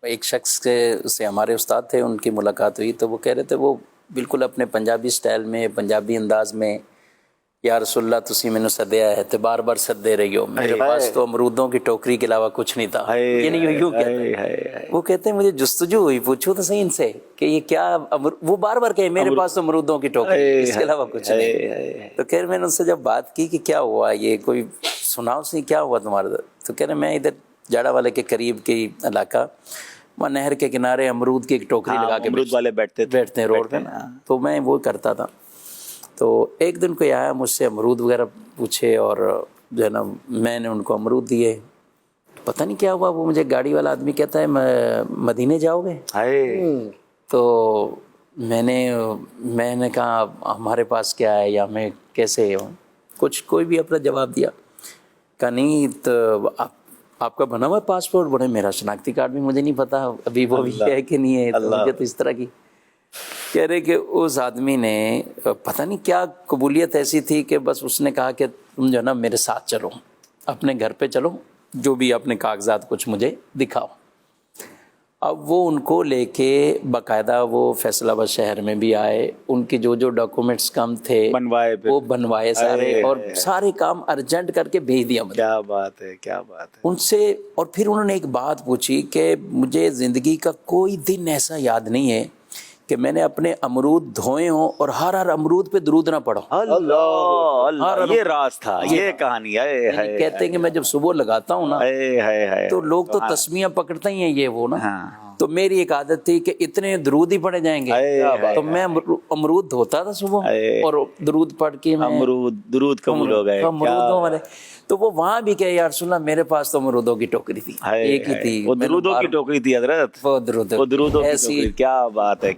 ایک شخص سے ہمارے استاد تھے، ان کی ملاقات ہوئی تو وہ کہہ رہے تھے، وہ بالکل اپنے پنجابی سٹائل میں، پنجابی انداز میں، یا رسول اللہ تسی مینوں سدیا ہے تے بار بار سدے رہی ہو، میرے پاس تو امرودوں کی ٹوکری کے علاوہ کچھ نہیں تھا. یعنی یوں کہتے ہیں. وہ کہتے ہیں مجھے جستجو ہوئی، پوچھو تو صحیح ان سے کہ یہ کیا وہ بار بار کہے میرے پاس تو امرودوں کی ٹوکری، اس کے علاوہ کچھ نہیں. تو خیر میں نے ان سے جب بات کی کہ کیا ہوا، یہ کوئی سناؤ سی کیا ہوا تمہارا، تو کہہ رہے میں ادھر جاڑا والے کے قریب کی علاقہ، وہاں نہر کے کنارے امرود کی ایک ٹوکری لگا کے امرود والے بیٹھتے ہیں روڈ پہ، تو میں وہ کرتا تھا. تو ایک دن کوئی آیا مجھ سے امرود وغیرہ پوچھے، اور جو ہے نا میں نے ان کو امرود دیے. پتہ نہیں کیا ہوا، وہ مجھے گاڑی والا آدمی کہتا ہے مدینے جاؤ گے؟ تو میں نے کہا ہمارے پاس کیا ہے یا میں کیسے ہوں، کچھ کوئی بھی اپنا جواب دیا. کہا نہیں تو آپ کا بنا ہوا ہے پاسپورٹ؟ بڑے میرا شناختی کارڈ بھی مجھے نہیں پتا ابھی وہ بھی ہے کہ نہیں ہے. تو مجھے تو اس طرح کی کہہ رہے کہ اس آدمی نے پتہ نہیں کیا قبولیت ایسی تھی کہ بس اس نے کہا کہ تم جو ہے نا میرے ساتھ چلو، اپنے گھر پہ چلو، جو بھی اپنے کاغذات کچھ مجھے دکھاؤ. اب وہ ان کو لے کے باقاعدہ وہ فیصل آباد شہر میں بھی آئے، ان کی جو ڈاکومنٹس کم تھے وہ بنوائے سارے، اور سارے کام ارجنٹ کر کے بھیج دیا مجھے. کیا بات ہے، کیا بات ہے ان سے. اور پھر انہوں نے ایک بات پوچھی کہ مجھے زندگی کا کوئی دن ایسا یاد نہیں ہے کہ میں نے اپنے امرود دھوئے ہوں اور ہر امرود پہ درود نہ پڑھو. اللہ، یہ راز تھا، یہ کہانی ہے. کہتے ہیں کہ میں جب صبح لگاتا ہوں نا تو لوگ تو تسمیاں پکڑتے ہی ہیں یہ وہ نا، تو میری ایک عادت تھی کہ اتنے درود ہی پڑھے جائیں گے، تو میں امرود دھوتا تھا صبح اور درود پڑھ کے درود قبول ہو گئے امرودوں والے. تو وہ وہاں بھی کہ یا رسول اللہ میرے پاس تو امرودوں کی ٹوکری تھی، ایک ہی تھی، وہ درودوں کی ٹوکری تھی حضرت، وہ درودوں کی ٹوکری. کیا بات ہے.